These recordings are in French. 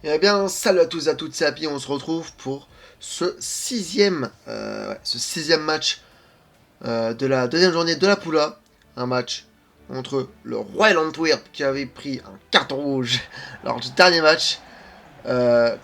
Eh bien, salut à tous et à toutes, c'est Happy, on se retrouve pour ce sixième match de la deuxième journée de la Poula. Un match entre le Royal Antwerp qui avait pris un carton rouge lors du dernier match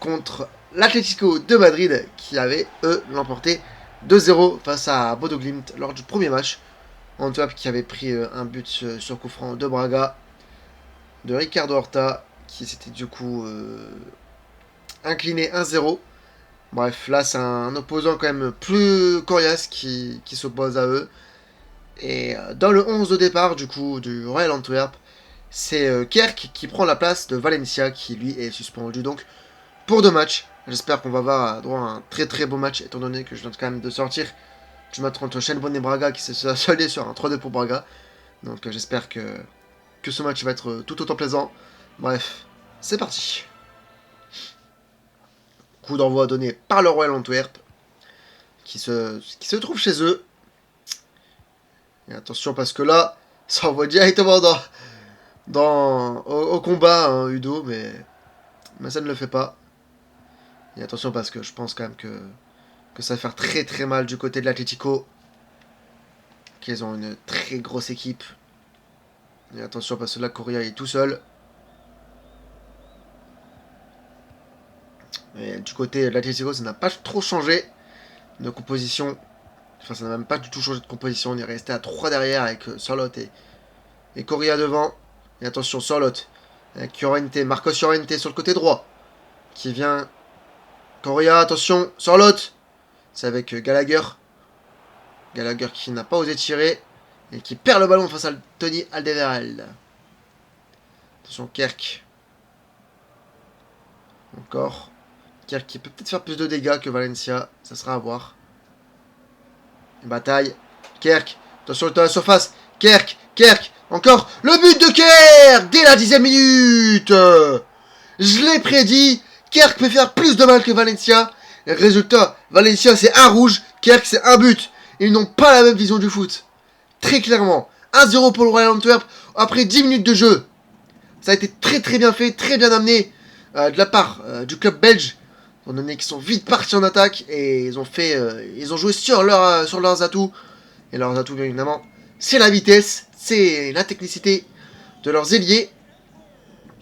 contre l'Atlético de Madrid qui avait, eux, l'emporté 2-0 face à Bodo Glimt lors du premier match. Antwerp qui avait pris un but sur coup franc de Braga, de Ricardo Horta, qui s'était du coup incliné 1-0. Bref, là c'est un opposant quand même plus coriace qui s'oppose à eux. Et dans le 11 de départ du coup du Royal Antwerp, c'est Kerk qui prend la place de Valencia qui lui est suspendu donc pour 2 matchs. J'espère qu'on va avoir droit à un très très beau match étant donné que je viens quand même de sortir du match entre Shelbourne et Braga qui s'est soldé sur un 3-2 pour Braga. Donc j'espère que ce match va être tout autant plaisant. Bref, c'est parti. Coup d'envoi donné par le Royal Antwerp qui se trouve chez eux. Et attention parce que là, ça envoie directement au combat, hein, Udo, mais ça ne le fait pas. Et attention parce que je pense quand même que ça va faire très très mal du côté de l'Atlético. Qu'ils ont une très grosse équipe. Et attention parce que là, Correa est tout seul. Et du côté de l'Atlético, ça n'a pas trop changé de composition. Enfin, ça n'a même pas du tout changé de composition. On est resté à 3 derrière avec Sorlot et Correa devant. Et attention, Sorlot avec Llorente, Marcos Llorente sur le côté droit. Qui vient. Correa, attention, Sorlot. C'est avec Gallagher. Gallagher qui n'a pas osé tirer. Et qui perd le ballon face à Tony Alderweireld. Attention, Kerk. Encore. Kerk qui peut peut-être faire plus de dégâts que Valencia. Ça sera à voir. Bataille. Kerk. Attention, dans la surface. Kerk. Encore. Le but de Kerk dès la 10e minute. Je l'ai prédit. Kerk peut faire plus de mal que Valencia. Résultat, Valencia c'est un rouge. Kerk c'est un but. Ils n'ont pas la même vision du foot. Très clairement. 1-0 pour le Royal Antwerp après 10 minutes de jeu. Ça a été très très bien fait, très bien amené de la part du club belge. Étant donné qu'ils sont vite partis en attaque et ils ont joué sur leurs atouts. Et leurs atouts, bien évidemment, c'est la vitesse, c'est la technicité de leurs ailiers.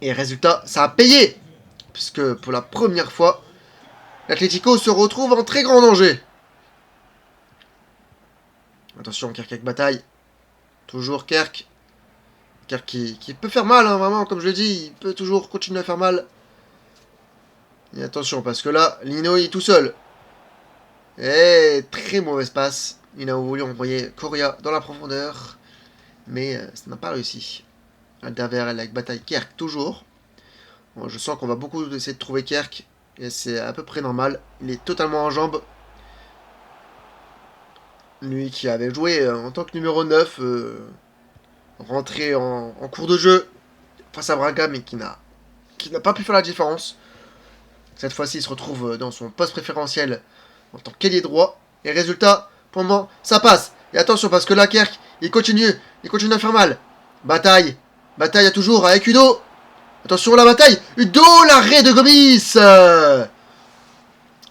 Et résultat, ça a payé. Puisque pour la première fois, l'Atlético se retrouve en très grand danger. Attention, Kerk avec bataille. Toujours Kerk. Kerk qui peut faire mal, hein, vraiment, comme je l'ai dit, il peut toujours continuer à faire mal. Et attention, parce que là, Lino il est tout seul. Et très mauvaise passe. Il a voulu envoyer Correa dans la profondeur. Mais ça n'a pas réussi. Alderweireld avec bataille Kerk toujours. Bon, je sens qu'on va beaucoup essayer de trouver Kerk. Et c'est à peu près normal. Il est totalement en jambes. Lui qui avait joué en tant que numéro 9. Rentré en cours de jeu. Face à Braga, mais qui n'a pas pu faire la différence. Cette fois-ci, il se retrouve dans son poste préférentiel en tant qu'ailier droit. Et résultat, pour le moment, ça passe. Et attention, parce que là, Kerk, il continue à faire mal. Bataille à toujours avec Udo. Attention, la bataille. Udo, l'arrêt de Gomis.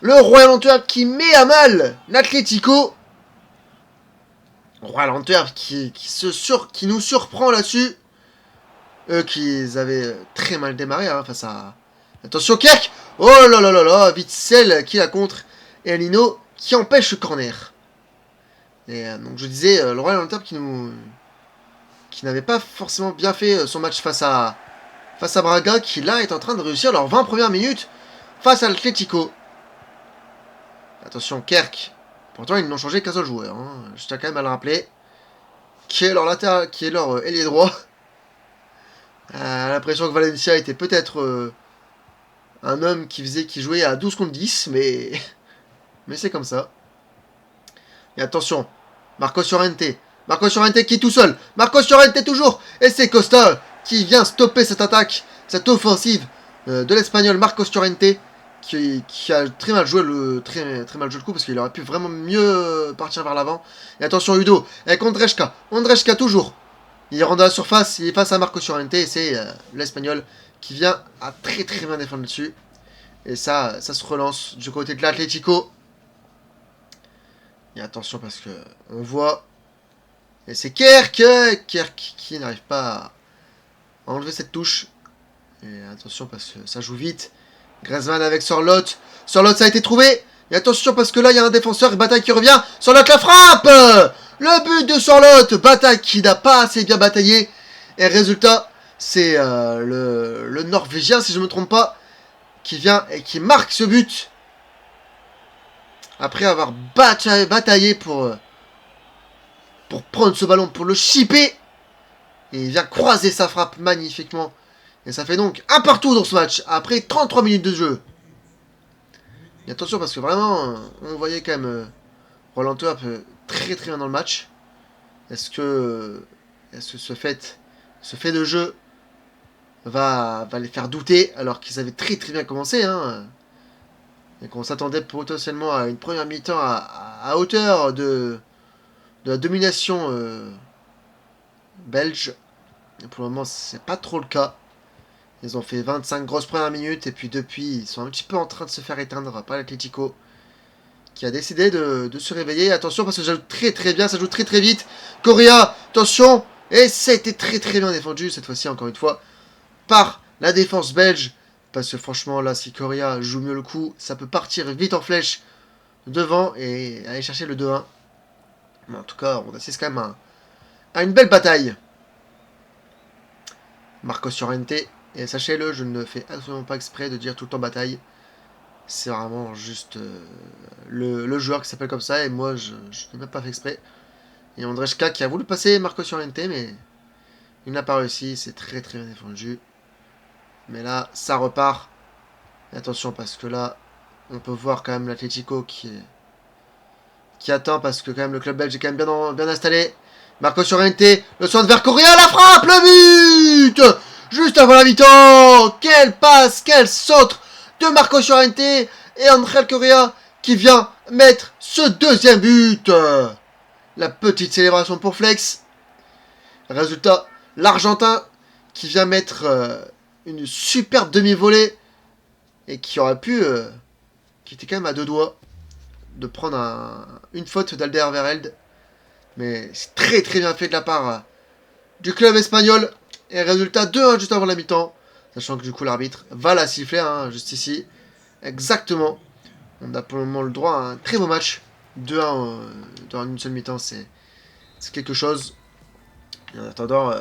Le Royal Antwerp qui met à mal l'Atlético. Royal Antwerp qui nous surprend là-dessus. Eux qui avaient très mal démarré face à... Attention, Kerk. Oh là là là là, Witsel qui la contre. Et Lino qui empêche le corner. Et donc je disais, le Royal Antwerp qui n'avait pas forcément bien fait son match face à Braga, qui là est en train de réussir leurs 20 premières minutes face à l'Atlético. Attention, Kerk. Pourtant, ils n'ont changé qu'un seul joueur. Hein. Je tiens quand même à le rappeler. Qui est leur latéral, qui est leur ailier droit. L'impression que Valencia était peut-être un homme qui jouait à 12 contre 10, mais c'est comme ça. Et attention, Marcos Llorente qui est tout seul. Marcos Llorente toujours. Et c'est Costa qui vient stopper cette attaque, cette offensive de l'Espagnol Marcos Llorente qui a très mal joué le coup parce qu'il aurait pu vraiment mieux partir vers l'avant. Et attention Udo avec Ondrejka toujours. Il rentre dans la surface, il est face à Marcos Llorente et c'est l'Espagnol qui vient à très très bien défendre dessus. Et ça se relance du côté de l'Atlético. Et attention parce que on voit. Et c'est Kerk qui n'arrive pas à enlever cette touche. Et attention parce que ça joue vite. Griezmann avec Sorloth. Sorloth, ça a été trouvé. Et attention parce que là, il y a un défenseur. Bataille qui revient. Sorloth la frappe. Le but de Sorloth. Bataille qui n'a pas assez bien bataillé. Et résultat, c'est le Norvégien, si je ne me trompe pas, qui vient et qui marque ce but. Après avoir bataillé pour prendre ce ballon, pour le chipper. Et il vient croiser sa frappe magnifiquement. Et ça fait donc un partout dans ce match, après 33 minutes de jeu. Et attention parce que vraiment, on voyait quand même Roland Antwerp très très bien dans le match. Est-ce que ce fait de jeu va les faire douter alors qu'ils avaient très très bien commencé et qu'on s'attendait potentiellement à une première mi-temps à hauteur de la domination belge. Et pour le moment, c'est pas trop le cas. Ils ont fait 25 grosses premières minutes et puis depuis, ils sont un petit peu en train de se faire éteindre par l'Atlético qui a décidé de se réveiller. Attention parce que ça joue très très bien, ça joue très très vite. Correa, attention. Et ça a été très très bien défendu cette fois-ci encore une fois par la défense belge. Parce que franchement là, si Correa joue mieux le coup, ça peut partir vite en flèche devant et aller chercher le 2-1. Mais en tout cas, on assiste quand même à une belle bataille. Marcos Llorente. Et sachez-le, je ne fais absolument pas exprès de dire tout le temps bataille. C'est vraiment juste le joueur qui s'appelle comme ça. Et moi, je n'ai même pas fait exprès. Et Ondrejka qui a voulu passer Marcos Llorente, mais il n'a pas réussi. C'est très très bien défendu. Mais là, ça repart. Et attention, parce que là, on peut voir quand même l'Atlético qui attend. Parce que quand même le club belge est quand même bien installé. Marcos Llorente, le centre vers Correa, la frappe, le but juste avant la mi-temps. Quelle passe, quel centre de Marcos Llorente et Angel Correa qui vient mettre ce deuxième but. La petite célébration pour Flex. Résultat, l'Argentin qui vient mettre une superbe demi-volée et qui aurait pu, qui était quand même à deux doigts de prendre une faute d'Alderweireld. Mais c'est très très bien fait de la part du club espagnol. Et résultat 2-1 juste avant la mi-temps. Sachant que du coup l'arbitre va la siffler juste ici. Exactement. On a pour le moment le droit à un très beau match. 2-1 dans une seule mi-temps, c'est quelque chose. Et en attendant,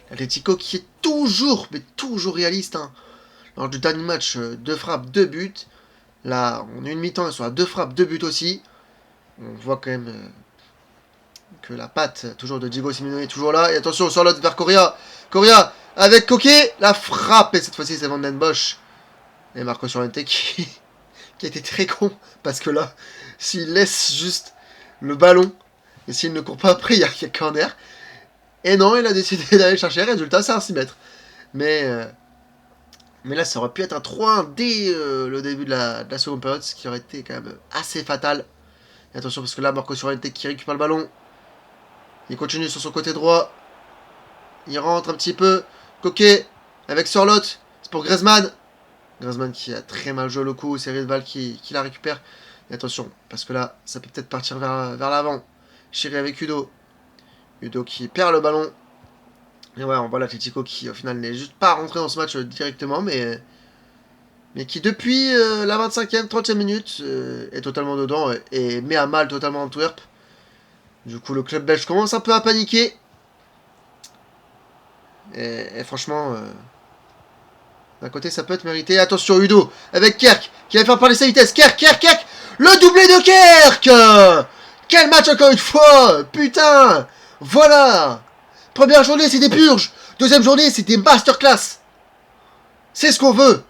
l'Atlético qui est toujours, mais toujours réaliste. Lors du dernier match, 2 frappes, 2 buts. Là, on a une mi-temps, ils sont à 2 frappes, 2 buts aussi. On voit quand même que la patte toujours de Diego Simeone est toujours là. Et attention sur l'autre vers Correa. Correa avec Coquet. La frappe. Et cette fois-ci c'est Van den Bosch. Et Marco Llorente qui a été très con. Parce que là, s'il laisse juste le ballon. Et s'il ne court pas après, il y a corner. Et non, il a décidé d'aller chercher. Résultat, c'est un 6 mètres. Mais là, ça aurait pu être un 3-1 dès le début de la seconde période. Ce qui aurait été quand même assez fatal. Et attention parce que là, Marco Llorente qui récupère le ballon. Il continue sur son côté droit. Il rentre un petit peu. Coquet avec Sorloth. C'est pour Griezmann. Griezmann qui a très mal joué le coup. C'est Riedval qui la récupère. Et attention, parce que là, ça peut peut-être partir vers l'avant. Chiri avec Udo. Udo qui perd le ballon. Et ouais, on voit l'Atlético qui au final n'est juste pas rentré dans ce match directement. Mais qui depuis la 25e, 30e minute est totalement dedans. Et met à mal totalement Antwerp. Du coup, le club belge commence un peu à paniquer. Et franchement, d'un côté, ça peut être mérité. Attention, Udo, avec Kerk, qui va faire parler sa vitesse. Kerk, le doublé de Kerk. Quel match encore une fois. Putain. Voilà. Première journée, c'était purge. Deuxième journée, c'était masterclass. C'est ce qu'on veut.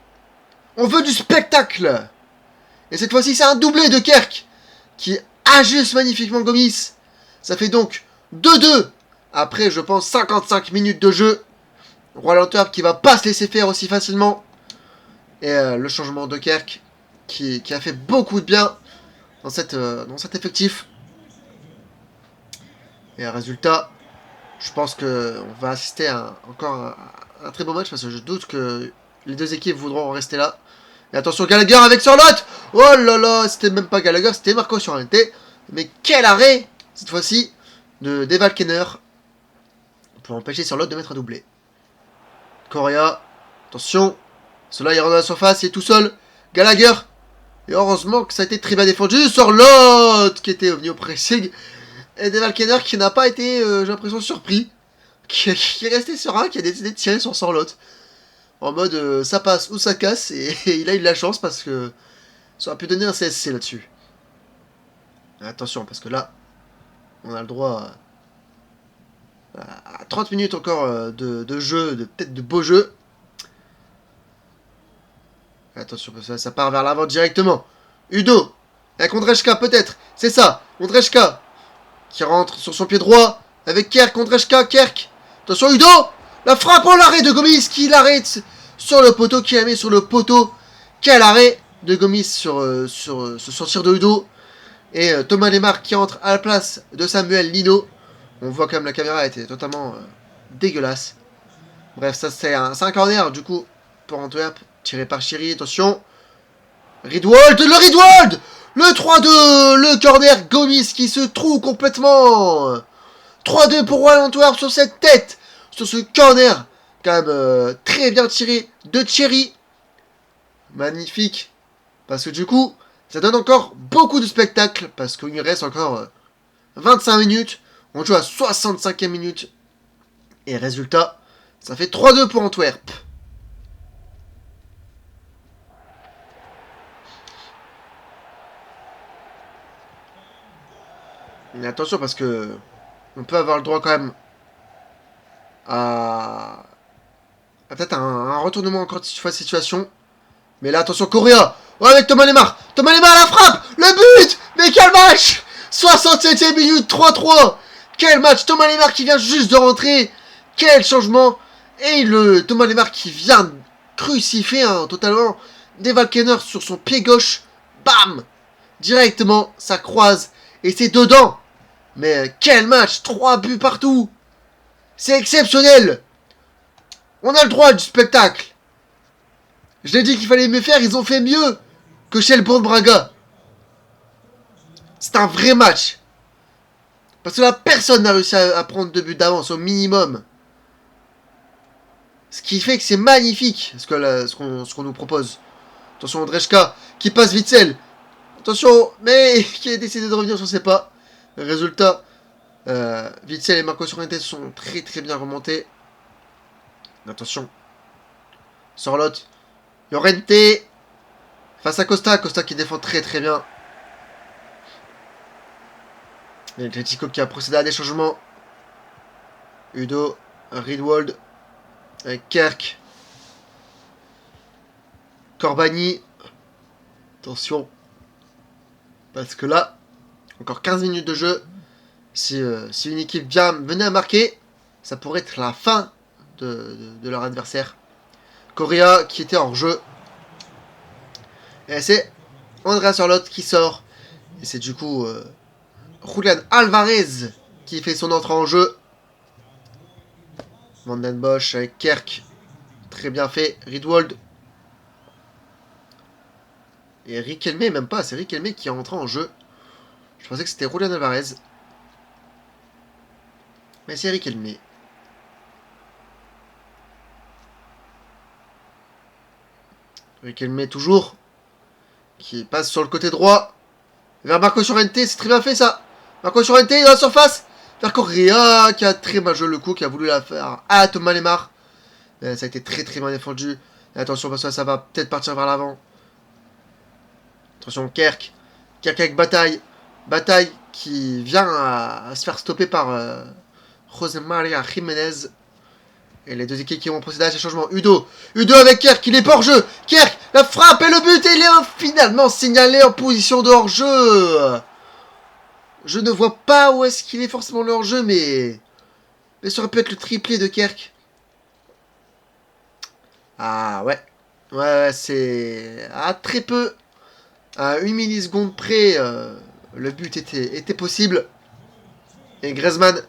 On veut du spectacle. Et cette fois-ci, c'est un doublé de Kerk, qui ajuste magnifiquement Gomis. Ça fait donc 2-2 après, je pense, 55 minutes de jeu. Roland Antwerp qui va pas se laisser faire aussi facilement. Et le changement de Kerk qui a fait beaucoup de bien dans cet effectif. Et résultat, je pense qu'on va assister encore à un très beau match parce que je doute que les deux équipes voudront rester là. Et attention, Gallagher avec Sorloth. Oh là là, c'était même pas Gallagher, c'était Marco Llorente. Mais quel arrêt, cette fois-ci, de Devalkener pour empêcher Sorloth de mettre un doublé. Correa, attention. Cela, il rentre dans la surface, il est tout seul. Gallagher. Et heureusement que ça a été très bien défendu. Sorloth qui était venu au pressing. Et Devalkener qui n'a pas été, j'ai l'impression, surpris. Qui est resté serein, qui a décidé de tirer sur Sorloth. En mode ça passe ou ça casse. Et il a eu de la chance parce que ça aurait pu donner un CSC là-dessus. Attention, parce que là, on a le droit à 30 minutes encore de jeu, peut-être de beau jeu. Attention, parce que ça part vers l'avant directement. Udo, avec Ondrejka peut-être, c'est ça, Ondrejka, qui rentre sur son pied droit, avec Kerk, Ondrejka, Kerk. Attention Udo, la frappe, oh l'arrêt de Gomis, qui l'arrête sur le poteau, qui la met sur le poteau. Quel arrêt de Gomis sur ce tir de Udo. Et Thomas Lemar qui entre à la place de Samuel Lino. On voit quand même la caméra était totalement dégueulasse. Bref, ça c'est un corner du coup pour Antwerp. Tiré par Chiri, attention. Riedwold, le Riedwold. Le 3-2, le corner Gomis qui se trouve complètement. 3-2 pour Royal Antwerp sur cette tête. Sur ce corner, quand même très bien tiré de Thierry. Magnifique. Parce que du coup, ça donne encore beaucoup de spectacle. Parce qu'il reste encore 25 minutes. On joue à 65e minute. Et résultat, ça fait 3-2 pour Antwerp. Mais attention parce que on peut avoir le droit quand même à peut-être un retournement encore de situation. Mais là attention Correa. Oh avec Thomas Lemar. Thomas Lemar la frappe. Le but. Mais quel match. 67e minute 3-3. Quel match. Thomas Lemar qui vient juste de rentrer. Quel changement. Et le Thomas Lemar qui vient crucifier totalement Devalkener sur son pied gauche. Bam. Directement ça croise. Et c'est dedans. Mais quel match. 3 buts partout. C'est exceptionnel. On a le droit du spectacle. Je l'ai dit qu'il fallait mieux faire. Ils ont fait mieux que Shelbourne Braga. C'est un vrai match. Parce que là, personne n'a réussi à prendre 2 buts d'avance au minimum. Ce qui fait que c'est magnifique ce qu'on nous propose. Attention Ondrejka qui passe Witsel. Attention, mais qui a décidé de revenir sur ses pas. Résultat, Witsel et Marco Llorente sont très très bien remontés. Attention. Sorloth. Llorente. Face à Costa. Costa qui défend très très bien. Et l'Atletico qui a procédé à des changements. Udo. Riedwold. Kerk. Corbani. Attention. Parce que là, encore 15 minutes de jeu. Si une équipe venait à marquer, ça pourrait être la fin de leur adversaire. Correa qui était hors jeu. Et c'est Andrea Sorloth qui sort. Et c'est du coup Julian Alvarez qui fait son entrée en jeu. Van den Bosch avec Kerk. Très bien fait. Riedwold. Et Riquelme, même pas. C'est Riquelme qui est entré en jeu. Je pensais que c'était Julian Alvarez. Mais c'est Riquelme. Riquelme toujours. Qui passe sur le côté droit. Vers Marco Llorente. C'est très bien fait ça. Marco Llorente dans la surface. Vers Correa qui a très mal joué le coup. Qui a voulu la faire à Thomas Lemar. Ça a été très très bien défendu. Et attention parce que ça va peut-être partir vers l'avant. Attention Kerk. Kerk avec Bataille. Bataille qui vient à se faire stopper par José María Jiménez. Et les deux équipes qui vont procéder à ces changements. Udo avec Kerk, il est pas hors-jeu. Kerk, la frappe et le but. Et il est finalement signalé en position de hors-jeu. Je ne vois pas où est-ce qu'il est forcément le hors-jeu, mais ça aurait pu être le triplé de Kerk. Ah ouais. Ouais, c'est à très peu. À 1 milliseconde près, le but était possible. Et Griezmann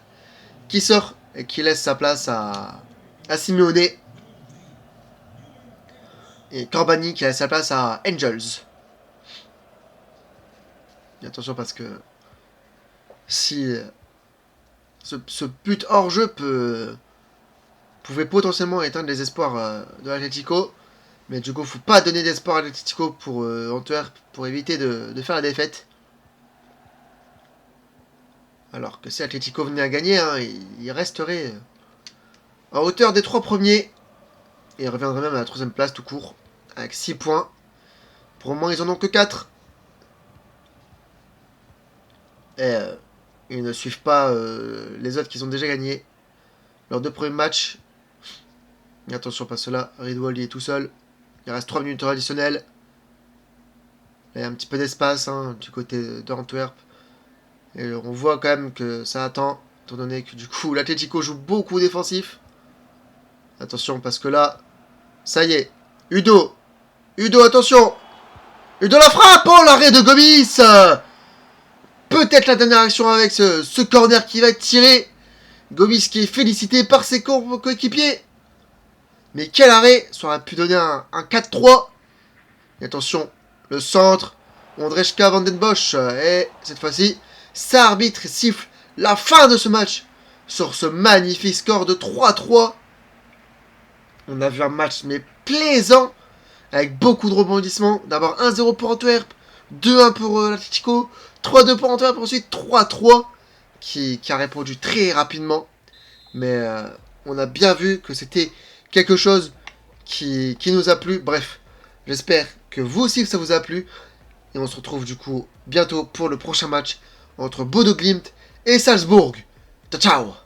qui sort et qui laisse sa place à Simeone. Et Corbani qui a sa place à Angels. Et attention parce que si ce but hors jeu pouvait potentiellement éteindre les espoirs de l'Atlético. Mais du coup, faut pas donner d'espoir à l'Atlético pour Antwerp pour éviter de faire la défaite. Alors que si l'Atlético venait à gagner, hein, il resterait en hauteur des 3 premiers. Et il reviendrait même à la 3ème place tout court. Avec 6 points. Pour le moment, ils en ont que 4. Et ils ne suivent pas les autres qui ont déjà gagné. Leurs 2 premiers matchs. Et attention, parce que là, Ridwell il est tout seul. Il reste 3 minutes additionnelles. Il y a un petit peu d'espace hein, du côté d'Antwerp. Et on voit quand même que ça attend. Étant donné que du coup, l'Atlético joue beaucoup défensif. Attention, parce que là, ça y est. Udo, attention. Udo la frappe. Oh, l'arrêt de Gomis. Peut-être la dernière action avec ce corner qui va être tiré. Gomis qui est félicité par ses coéquipiers. Mais quel arrêt. Ça aurait pu donner un 4-3. Et attention, le centre. Ondrejka van den Bosch. Et cette fois-ci, ça arbitre siffle la fin de ce match. Sur ce magnifique score de 3-3. On a vu un match mais plaisant. Avec beaucoup de rebondissements. D'abord 1-0 pour Antwerp. 2-1 pour l'Atlético. 3-2 pour Antwerp. Ensuite 3-3. Qui a répondu très rapidement. Mais on a bien vu que c'était quelque chose qui nous a plu. Bref, j'espère que vous aussi ça vous a plu. Et on se retrouve du coup bientôt pour le prochain match entre Bodo Glimt et Salzbourg. Ciao ciao.